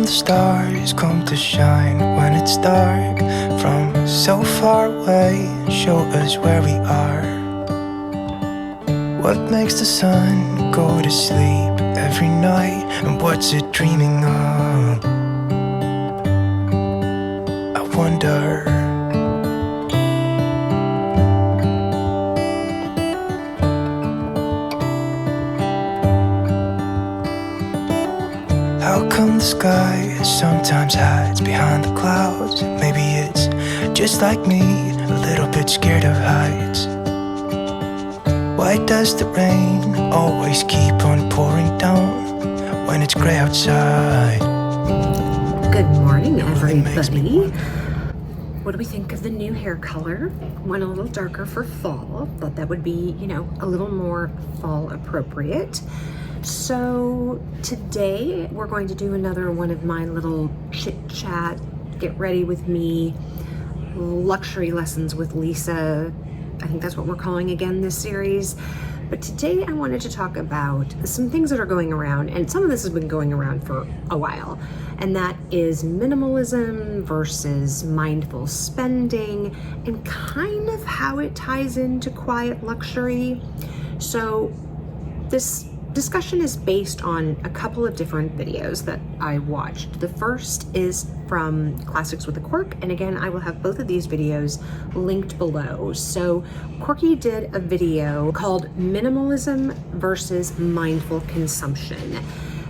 come the stars come to shine when it's dark from so far away? Show us where we are. What makes the sun go to sleep every night, and what's it dreaming of? I wonder. How come the sky sometimes hides behind the clouds? Maybe it's just like me, a little bit scared of heights. Why does the rain always keep on pouring down when it's gray outside? Good morning, everybody. What do we think of the new hair color? Went a little darker for fall. Thought that would be, a little more fall appropriate. So today we're going to do another one of my little chit chat, get ready with me, luxury lessons with Lisa. I think that's what we're calling again this series. But today I wanted to talk about some things that are going around, and some of this has been going around for a while, and that is minimalism versus mindful spending, and kind of how it ties into quiet luxury. So this discussion is based on a couple of different videos that I watched. The first is from Classics with a Quirk, and again, I will have both of these videos linked below. So Quirky did a video called Minimalism versus Mindful Consumption.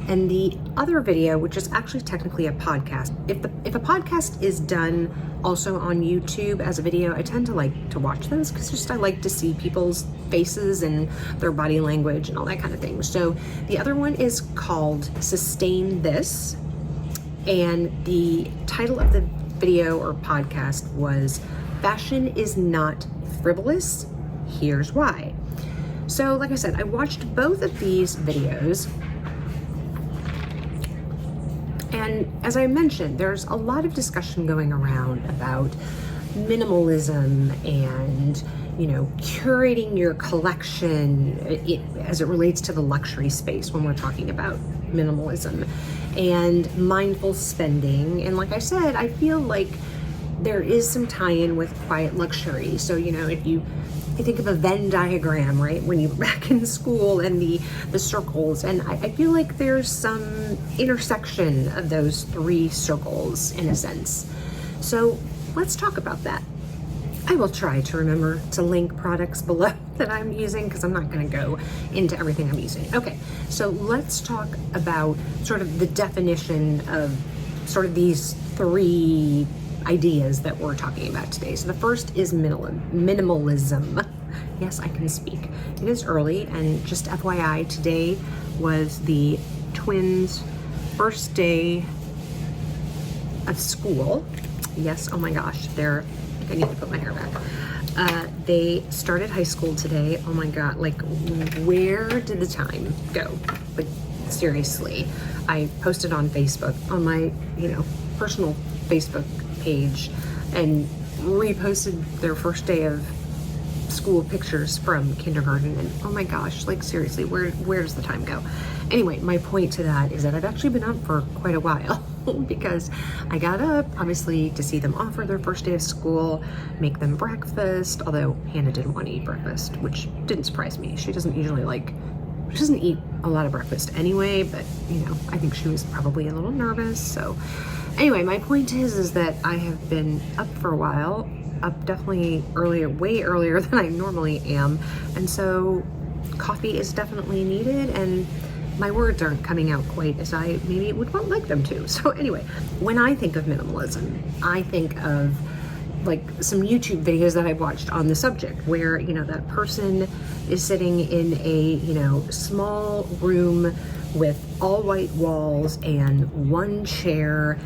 And the other video, which is actually technically a podcast, if a podcast is done also on YouTube as a video, I tend to like to watch those because I like to see people's faces and their body language and all that kind of thing. So the other one is called Sustain This, and the title of the video or podcast was Fashion is Not Frivolous, Here's Why. So like I said, I watched both of these videos. And as I mentioned, there's a lot of discussion going around about minimalism and, curating your collection as it relates to the luxury space when we're talking about minimalism and mindful spending. And like I said, I feel like there is some tie-in with quiet luxury. So, if you think of a Venn diagram, right, when you're back in school and the circles, and I feel like there's some intersection of those three circles in a sense. So let's talk about that. I will try to remember to link products below that I'm using because I'm not going to go into everything I'm using. Okay, so let's talk about sort of the definition of sort of these three ideas that we're talking about today. So the first is minimalism. Yes, I can speak. It is early, and just FYI, today was the twins' first day of school. Yes, oh my gosh, I need to put my hair back. They started high school today. Oh my God, like where did the time go? Like seriously, I posted on Facebook, on my, personal Facebook page, and reposted their first day of school pictures from kindergarten, and oh my gosh, like seriously, where does the time go? Anyway, my point to that is that I've actually been up for quite a while because I got up obviously to see them off for their first day of school, make them breakfast, although Hannah didn't want to eat breakfast, which didn't surprise me. She doesn't eat a lot of breakfast anyway, but I think she was probably a little nervous. So anyway, my point is that I have been up for a while, up definitely earlier, way earlier than I normally am. And so coffee is definitely needed, and my words aren't coming out quite as I maybe would like them to. So anyway, when I think of minimalism, I think of like some YouTube videos that I've watched on the subject where, that person is sitting in a, small room with all white walls and one chair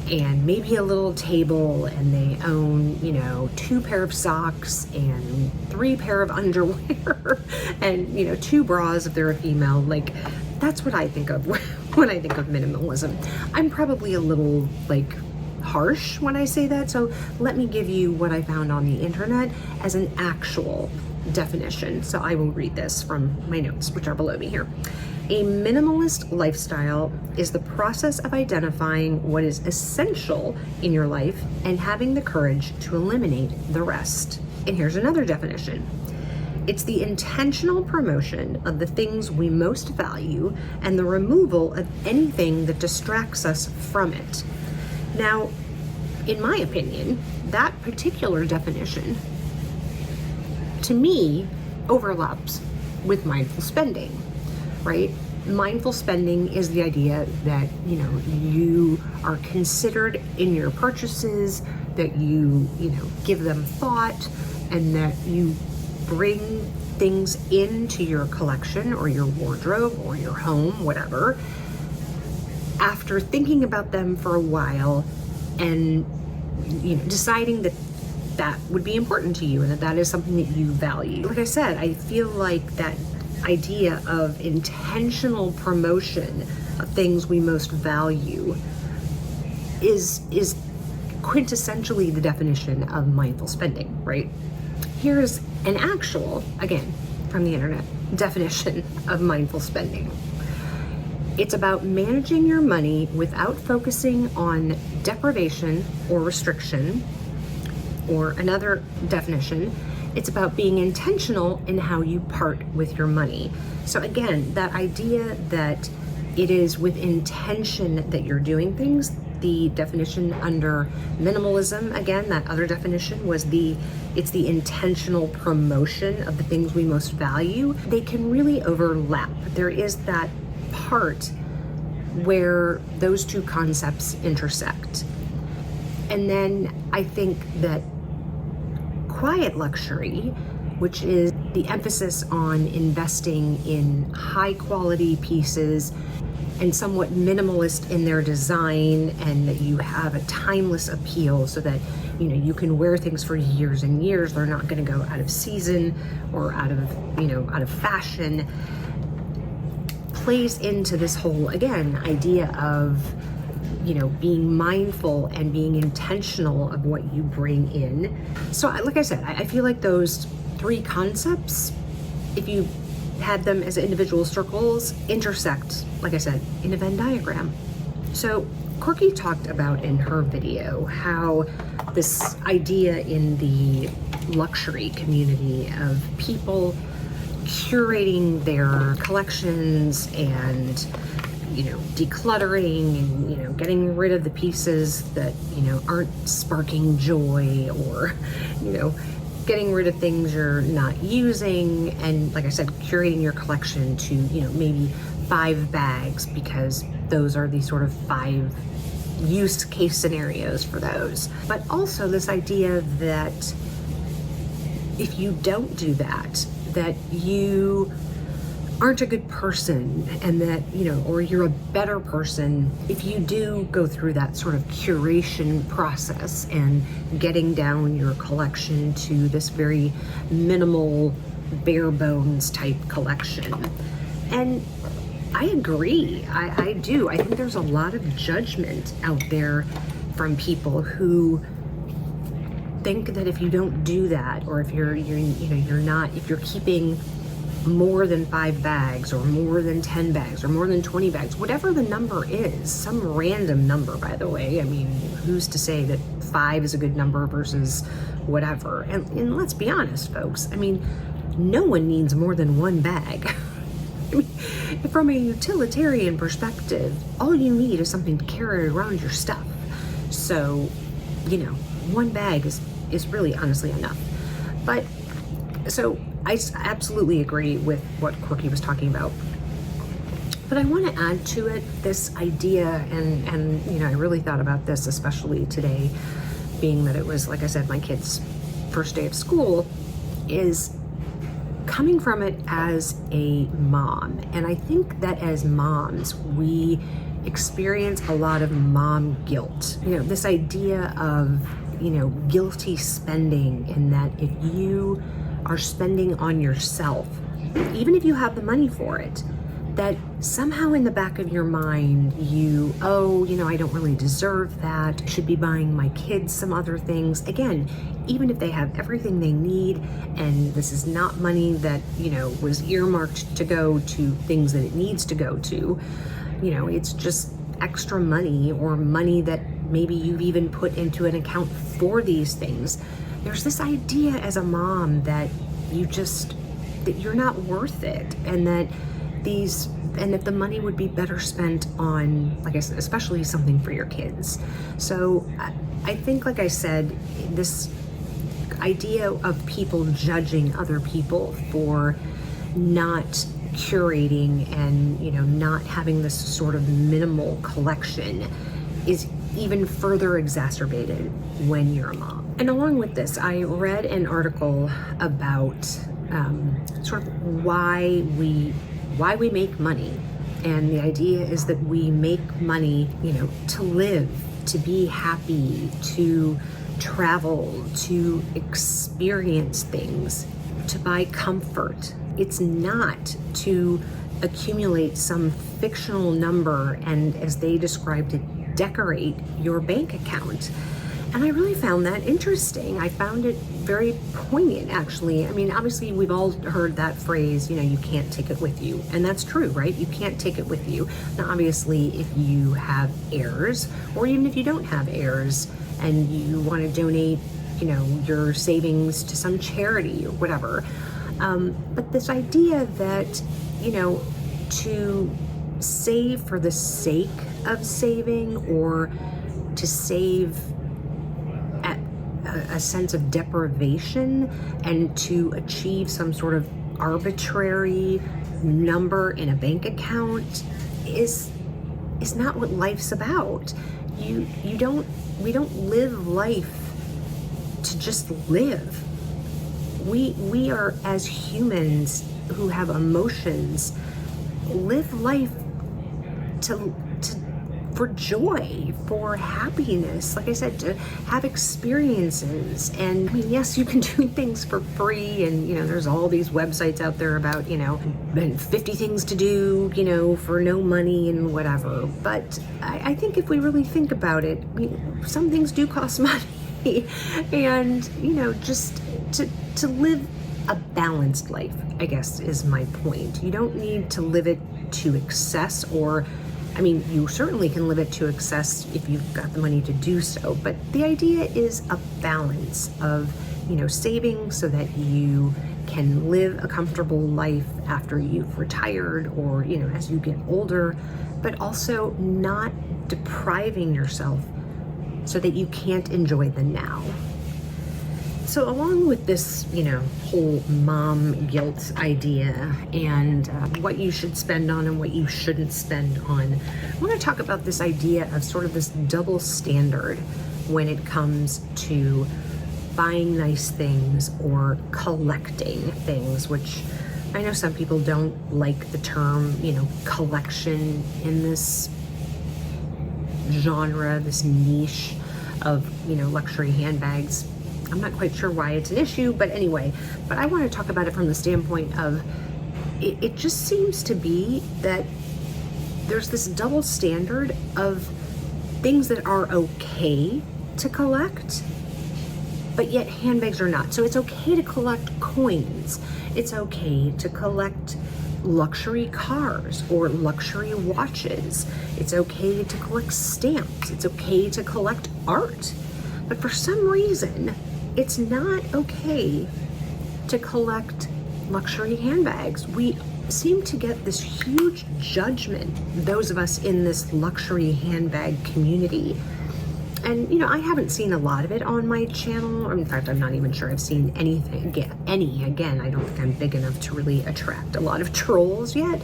and maybe a little table, and they own, 2 pair of socks and 3 pair of underwear and, 2 bras if they're a female. Like, that's what I think of when I think of minimalism. I'm probably a little harsh when I say that, so let me give you what I found on the internet as an actual definition. So I will read this from my notes, which are below me here. A minimalist lifestyle is the process of identifying what is essential in your life and having the courage to eliminate the rest. And here's another definition. It's the intentional promotion of the things we most value and the removal of anything that distracts us from it. Now, in my opinion, that particular definition, to me, overlaps with mindful spending, right? Mindful spending is the idea that, you are considered in your purchases, that you give them thought, and that you bring things into your collection or your wardrobe or your home, whatever, after thinking about them for a while and deciding that that would be important to you and that is something that you value. Like I said, I feel like that idea of intentional promotion of things we most value is quintessentially the definition of mindful spending, right? Here's an actual, again, from the internet, definition of mindful spending. It's about managing your money without focusing on deprivation or restriction. Or another definition, it's about being intentional in how you part with your money. So again, that idea that it is with intention that you're doing things. The definition under minimalism, again, that other definition was it's the intentional promotion of the things we most value. They can really overlap. There is that part where those two concepts intersect. And then I think that quiet luxury, which is the emphasis on investing in high quality pieces and somewhat minimalist in their design, and that you have a timeless appeal so that you can wear things for years and years. They're not going to go out of season or out of fashion. Plays into this whole, again, idea of being mindful and being intentional of what you bring in. So like I said, I feel like those three concepts, if you had them as individual circles, intersect, like I said, in a Venn diagram. So Corky talked about in her video how this idea in the luxury community of people curating their collections and decluttering and getting rid of the pieces that aren't sparking joy, or getting rid of things you're not using, and like I said, curating your collection to maybe 5 bags, because those are the sort of 5 use case scenarios for those. But also this idea that if you don't do that you aren't a good person, and that or you're a better person if you do go through that sort of curation process and getting down your collection to this very minimal, bare bones type collection. And I agree. I do. I think there's a lot of judgment out there from people who think that if you don't do that, or if you're keeping more than 5 bags or more than 10 bags or more than 20 bags, whatever the number is, some random number, by the way. I mean, who's to say that 5 is a good number versus whatever? And let's be honest, folks. I mean, no one needs more than 1 bag. I mean, from a utilitarian perspective, all you need is something to carry around your stuff. So, 1 bag is really honestly enough. But so I absolutely agree with what Corky was talking about. But I want to add to it this idea, and I really thought about this, especially today, being that it was, like I said, my kid's first day of school, is coming from it as a mom. And I think that as moms, we experience a lot of mom guilt. This idea of, guilty spending, and that if you are spending on yourself, even if you have the money for it, that somehow in the back of your mind, I don't really deserve that. I should be buying my kids some other things. Again, even if they have everything they need, and this is not money that, was earmarked to go to things that it needs to go to, it's just extra money, or money that maybe you've even put into an account for these things. There's this idea as a mom that that you're not worth it, and that the money would be better spent on, like I said, especially something for your kids. So I think, like I said, this idea of people judging other people for not curating and, not having this sort of minimal collection is even further exacerbated when you're a mom. And along with this, I read an article about sort of why we make money. And the idea is that we make money, to live, to be happy, to travel, to experience things, to buy comfort. It's not to accumulate some fictional number and, as they described it, decorate your bank account. And I really found that interesting. I found it very poignant, actually. I mean, obviously, we've all heard that phrase, you can't take it with you. And that's true, right? You can't take it with you. Now, obviously, if you have heirs, or even if you don't have heirs, and you want to donate, your savings to some charity or whatever. But this idea that, to save for the sake of saving, or to save at a sense of deprivation, and to achieve some sort of arbitrary number in a bank account is not what life's about. We don't live life to just live. We are, as humans who have emotions, live life for joy, for happiness, like I said, to have experiences. And I mean, yes, you can do things for free, and there's all these websites out there about 50 things to do for no money and whatever. But I think if we really think about it, some things do cost money. And just to live a balanced life, I guess, is my point. You don't need to live it to excess, or you certainly can live it to excess if you've got the money to do so, but the idea is a balance of, saving so that you can live a comfortable life after you've retired, or, as you get older, but also not depriving yourself so that you can't enjoy the now. So along with this, whole mom guilt idea, and what you should spend on and what you shouldn't spend on, I want to talk about this idea of sort of this double standard when it comes to buying nice things or collecting things, which I know some people don't like the term, collection in this genre, this niche of, luxury handbags. I'm not quite sure why it's an issue, but anyway, but I want to talk about it from the standpoint of it just seems to be that there's this double standard of things that are okay to collect, but yet handbags are not. So it's okay to collect coins. It's okay to collect luxury cars or luxury watches. It's okay to collect stamps. It's okay to collect art. But for some reason, it's not okay to collect luxury handbags. We seem to get this huge judgment, those of us in this luxury handbag community. And, I haven't seen a lot of it on my channel. In fact, I'm not even sure I've seen anything, Again, I don't think I'm big enough to really attract a lot of trolls yet.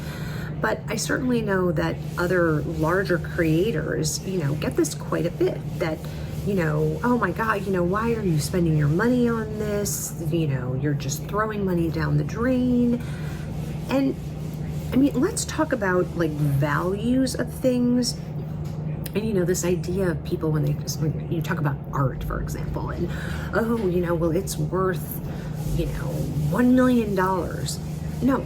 But I certainly know that other larger creators, get this quite a bit, that oh my God, why are you spending your money on this? You're just throwing money down the drain. And let's talk about values of things. And this idea of people when you talk about art, for example, and it's worth $1 million. No,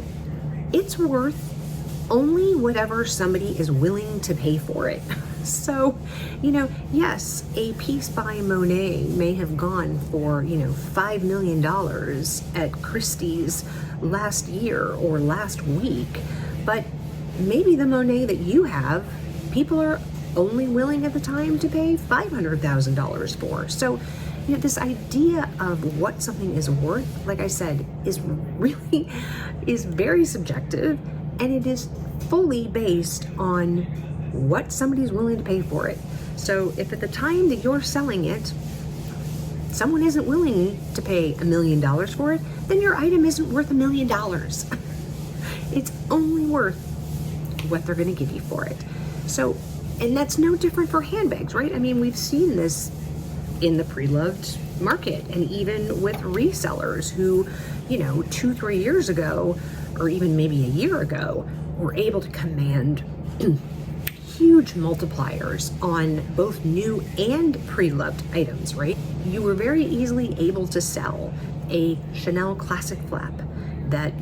it's worth only whatever somebody is willing to pay for it. So, yes, a piece by Monet may have gone for, $5 million at Christie's last year or last week, but maybe the Monet that you have, people are only willing at the time to pay $500,000 for. So, this idea of what something is worth, like I said, is very subjective, and it is fully based on what somebody's willing to pay for it. So if at the time that you're selling it, someone isn't willing to pay $1 million for it, then your item isn't worth $1 million. It's only worth what they're going to give you for it. So, and that's no different for handbags, right? I mean, we've seen this in the pre-loved market, and even with resellers who, 2-3 years ago, or even maybe a year ago, were able to command huge multipliers on both new and pre-loved items, right? You were very easily able to sell a Chanel classic flap that,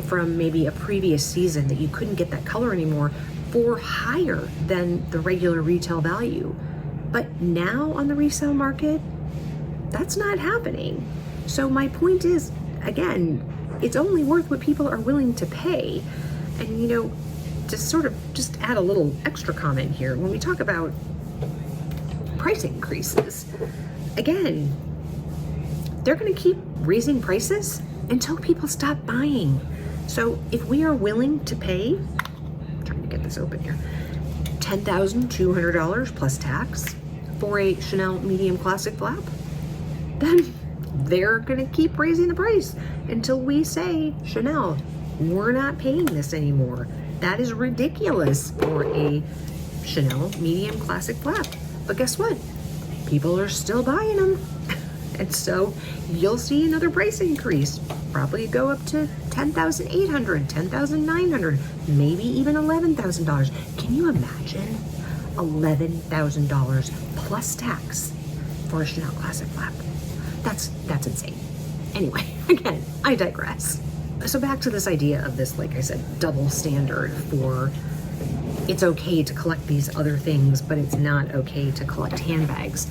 from maybe a previous season that you couldn't get that color anymore for higher than the regular retail value. But now on the resale market, that's not happening. So my point is, again, it's only worth what people are willing to pay. And, to sort of just add a little extra comment here, when we talk about price increases, again, they're going to keep raising prices until people stop buying. So if we are willing to pay, I'm trying to get this open here, $10,200 plus tax for a Chanel medium classic flap, then they're going to keep raising the price until we say, Chanel, we're not paying this anymore. That is ridiculous for a Chanel medium classic flap. But guess what? People are still buying them. And so you'll see another price increase, probably go up to $10,800, $10,900, maybe even $11,000. Can you imagine $11,000 plus tax for a Chanel classic flap? That's insane. Anyway, again, I digress. So back to this idea of this, like I said, double standard for it's okay to collect these other things, but it's not okay to collect handbags.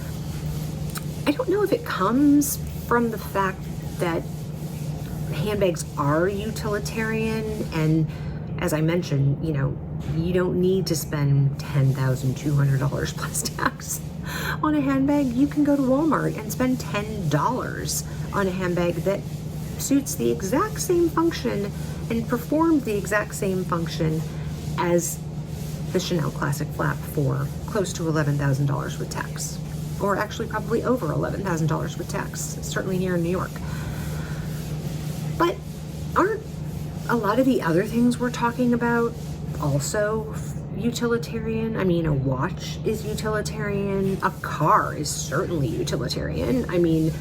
I don't know if it comes from the fact that handbags are utilitarian, and as I mentioned, you don't need to spend $10,200 plus tax on a handbag. You can go to Walmart and spend $10 on a handbag that suits the exact same function and performs the exact same function as the Chanel classic flap for close to $11,000 with tax, or actually probably over $11,000 with tax, certainly here in New York. But aren't a lot of the other things we're talking about also utilitarian? I mean, a watch is utilitarian. A car is certainly utilitarian. I mean,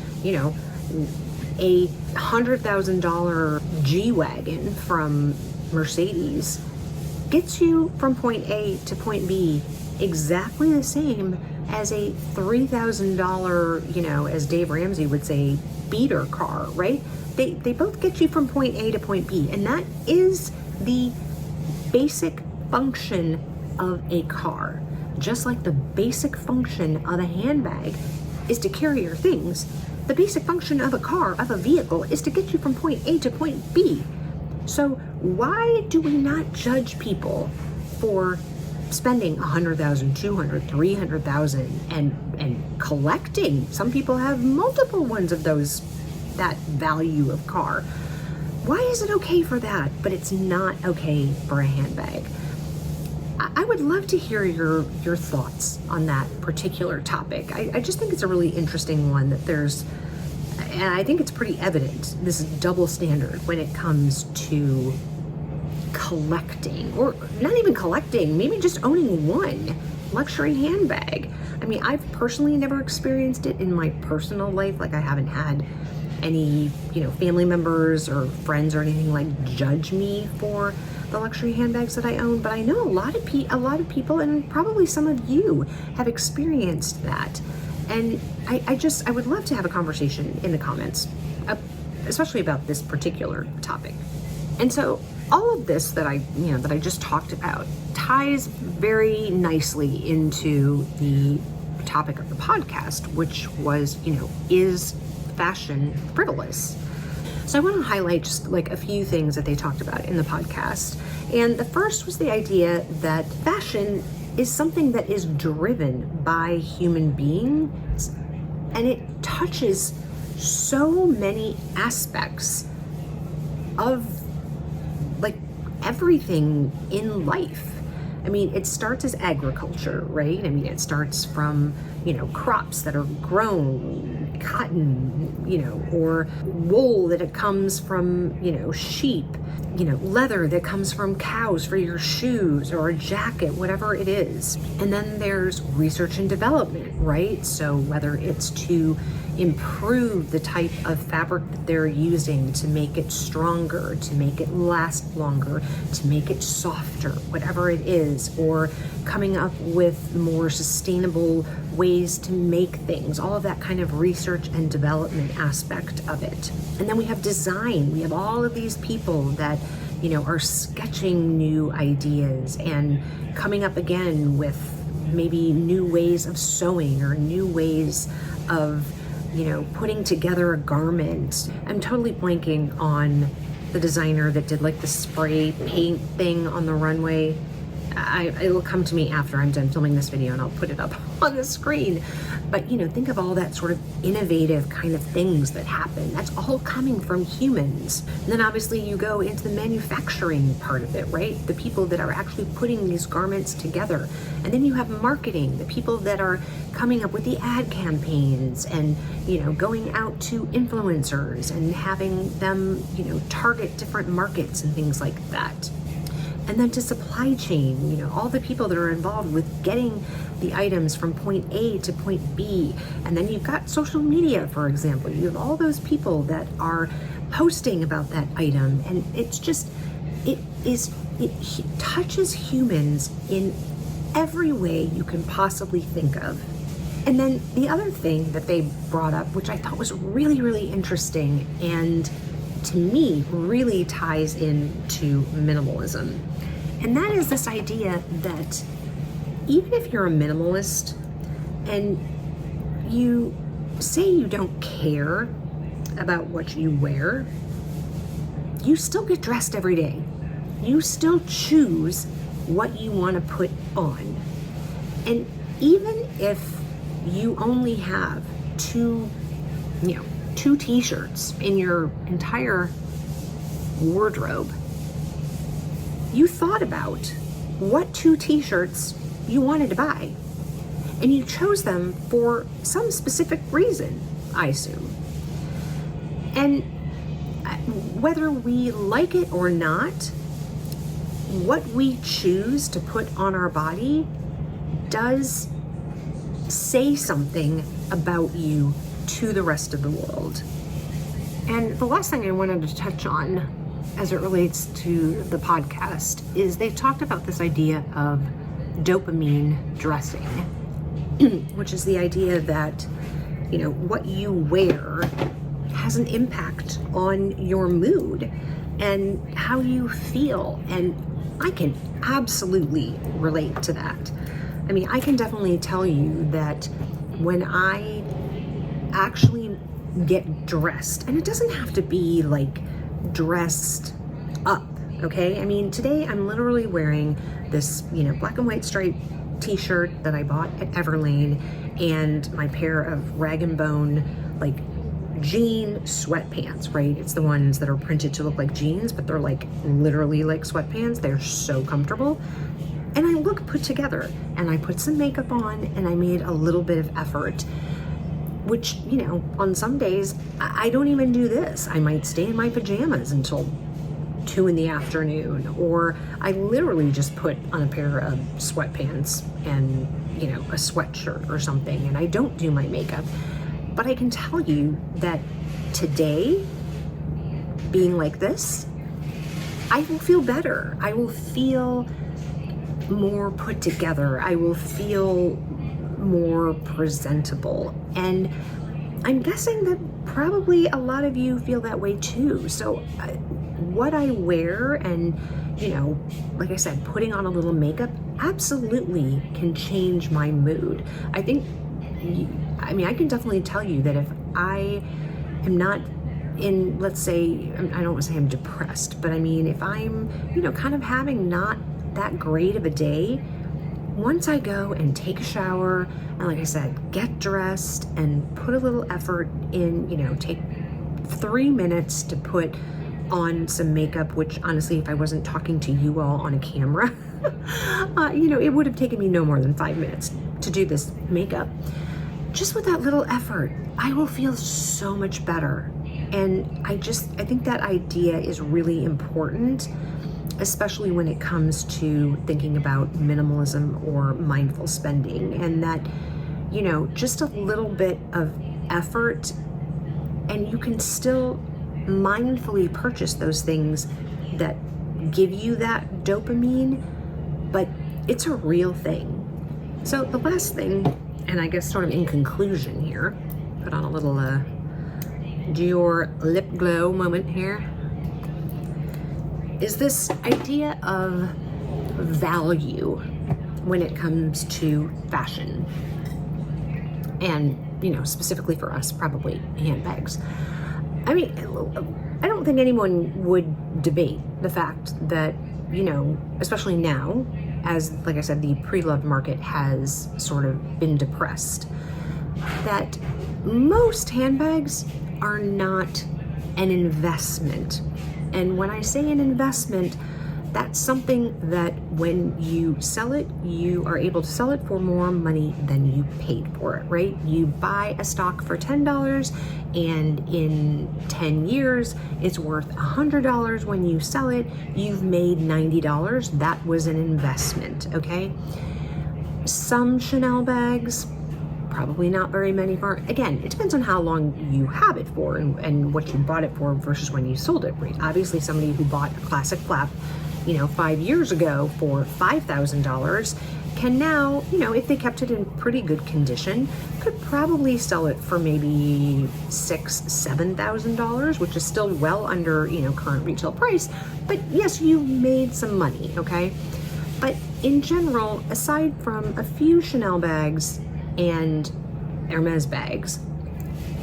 a $100,000 G-Wagon from Mercedes gets you from point A to point B exactly the same as a $3,000, as Dave Ramsey would say, beater car, right? They both get you from point A to point B, and that is the basic function of a car. Just like the basic function of a handbag is to carry your things, the basic function of a car, of a vehicle, is to get you from point A to point B. So why do we not judge people for spending $100,000, $200,000, $300,000 and collecting? Some people have multiple ones of that value of car. Why is it okay for that, but it's not okay for a handbag? I would love to hear your thoughts on that particular topic. I just think it's a really interesting one that and I think it's pretty evident, this double standard when it comes to collecting, or not even collecting, maybe just owning one luxury handbag. I mean, I've personally never experienced it in my personal life. Like, I haven't had any, family members or friends or anything like judge me for the luxury handbags that I own, but I know a lot of people, and probably some of you, have experienced that. And I would love to have a conversation in the comments, especially about this particular topic. And so all of this that I just talked about ties very nicely into the topic of the podcast, which was, is fashion frivolous? So I want to highlight just like a few things that they talked about in the podcast. And the first was the idea that fashion is something that is driven by human beings, and it touches so many aspects of like everything in life. I mean, it starts as agriculture, right? I mean, it starts from, crops that are grown, cotton, or wool that it comes from, sheep, leather that comes from cows for your shoes or a jacket, whatever it is. And then there's research and development, right? So whether it's to improve the type of fabric that they're using to make it stronger, to make it last longer, to make it softer, whatever it is, or coming up with more sustainable ways to make things, all of that kind of research and development aspect of it. And then we have design. We have all of these people that, are sketching new ideas and coming up again with maybe new ways of sewing or new ways of putting together a garment. I'm totally blanking on the designer that did like the spray paint thing on the runway. It will come to me after I'm done filming this video and I'll put it up on the screen. But think of all that sort of innovative kind of things that happen. That's all coming from humans. And then obviously you go into the manufacturing part of it, right? The people that are actually putting these garments together. And then you have marketing, the people that are coming up with the ad campaigns and, going out to influencers and having them, target different markets and things like that. And then to supply chain, all the people that are involved with getting the items from point A to point B. And then you've got social media, for example. You have all those people that are posting about that item. And it's just, it touches humans in every way you can possibly think of. And then the other thing that they brought up, which I thought was really, really interesting, and to me really ties into minimalism. And that is this idea that even if you're a minimalist and you say you don't care about what you wear, you still get dressed every day. You still choose what you want to put on. And even if you only have two t-shirts in your entire wardrobe, you thought about what 2 t-shirts you wanted to buy, and you chose them for some specific reason, I assume. And whether we like it or not, what we choose to put on our body does say something about you to the rest of the world. And the last thing I wanted to touch on as it relates to the podcast is they talked about this idea of dopamine dressing, which is the idea that, what you wear has an impact on your mood and how you feel. And I can absolutely relate to that. I mean, I can definitely tell you that when I actually get dressed, and it doesn't have to be like dressed up, okay? I mean, today I'm literally wearing this, black and white striped t-shirt that I bought at Everlane and my pair of rag and bone, like jean sweatpants, right? It's the ones that are printed to look like jeans, but they're like literally like sweatpants. They're so comfortable. And I look put together, and I put some makeup on, and I made a little bit of effort, which, on some days, I don't even do this. I might stay in my pajamas until 2 p.m, or I literally just put on a pair of sweatpants and, a sweatshirt or something, and I don't do my makeup. But I can tell you that today, being like this, I will feel better. I will feel more put together. I will feel more presentable. And I'm guessing that probably a lot of you feel that way too. So what I wear and, like I said, putting on a little makeup absolutely can change my mood. I can definitely tell you that if I am not in, let's say, I don't want to say I'm depressed, but if I'm, kind of having not that great of a day, once I go and take a shower and, like I said, get dressed and put a little effort in, take 3 minutes to put on some makeup, which honestly, if I wasn't talking to you all on a camera, it would have taken me no more than 5 minutes to do this makeup. Just with that little effort, I will feel so much better. And I think that idea is really important, especially when it comes to thinking about minimalism or mindful spending, and that, just a little bit of effort and you can still mindfully purchase those things that give you that dopamine, but it's a real thing. So the last thing, and I guess sort of in conclusion here, put on a little Dior lip glow moment here, is this idea of value when it comes to fashion. And, specifically for us, probably handbags. I don't think anyone would debate the fact that, especially now, as, like I said, the pre-loved market has sort of been depressed, that most handbags are not an investment. And when I say an investment, that's something that when you sell it, you are able to sell it for more money than you paid for it, right? You buy a stock for $10 and in 10 years, it's worth $100 when you sell it. You've made $90. That was an investment, okay? Some Chanel bags, probably not very many for, again, it depends on how long you have it for and what you bought it for versus when you sold it, right? Obviously, somebody who bought a classic flap 5 years ago for $5,000 can now, if they kept it in pretty good condition, could probably sell it for maybe $6,000, $7,000, which is still well under, current retail price. But yes, you made some money, okay? But in general, aside from a few Chanel bags and Hermes bags,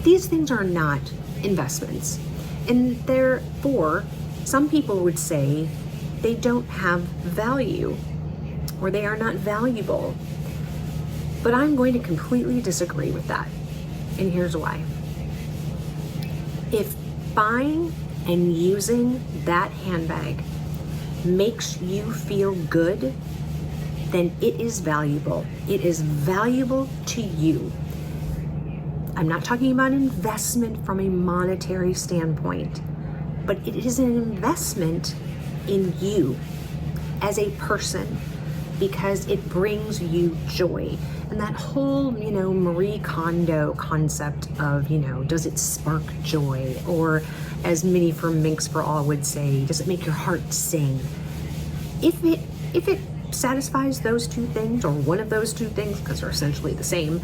these things are not investments. And therefore, some people would say they don't have value or they are not valuable. But I'm going to completely disagree with that. And here's why. If buying and using that handbag makes you feel good, then it is valuable. It is valuable to you. I'm not talking about investment from a monetary standpoint, but it is an investment in you as a person because it brings you joy. And that whole, Marie Kondo concept of, does it spark joy? Or as Minnie from Minx for All would say, does it make your heart sing? If it satisfies those two things, or one of those two things, because they're essentially the same,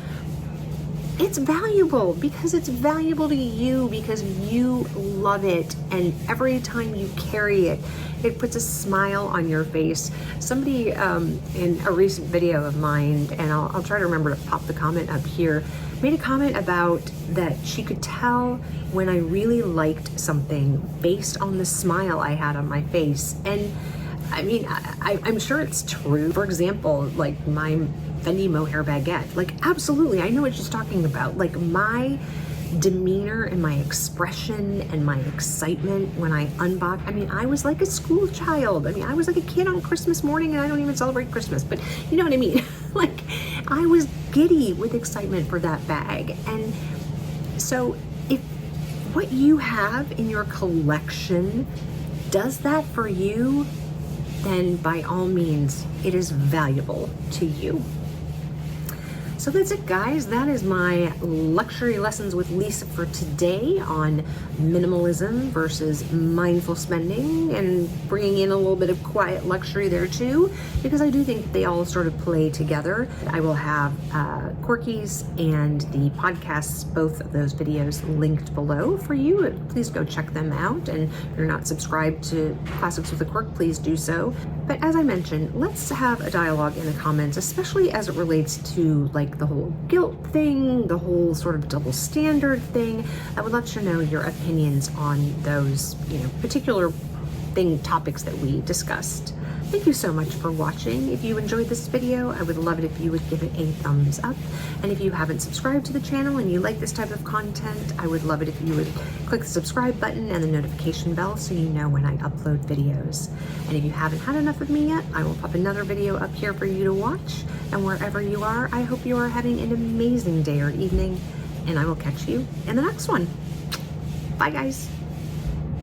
it's valuable because it's valuable to you because you love it, and every time you carry it, it puts a smile on your face. Somebody in a recent video of mine, and I'll try to remember to pop the comment up here, made a comment about that she could tell when I really liked something based on the smile I had on my face. And I'm sure it's true. For example, like my Fendi mohair baguette, like absolutely, I know what she's talking about. Like my demeanor and my expression and my excitement when I unboxed, I was like a school child. I was like a kid on Christmas morning, and I don't even celebrate Christmas, but you know what I mean? Like I was giddy with excitement for that bag. And so if what you have in your collection does that for you, then by all means, it is valuable to you. So that's it, guys. That is my luxury lessons with Lisa for today on minimalism versus mindful spending, and bringing in a little bit of quiet luxury there too, because I do think they all sort of play together. I will have Quirkies and the podcasts, both of those videos, linked below for you. Please go check them out. And if you're not subscribed to Classics with a Quirk, please do so. But as I mentioned, let's have a dialogue in the comments, especially as it relates to like the whole guilt thing, the whole sort of double standard thing. I would love to know your opinions on those, particular topics that we discussed. Thank you so much for watching. If you enjoyed this video, I would love it if you would give it a thumbs up. And if you haven't subscribed to the channel and you like this type of content, I would love it if you would click the subscribe button and the notification bell so you know when I upload videos. And if you haven't had enough of me yet, I will pop another video up here for you to watch. And wherever you are, I hope you are having an amazing day or evening, and I will catch you in the next one. Bye, guys.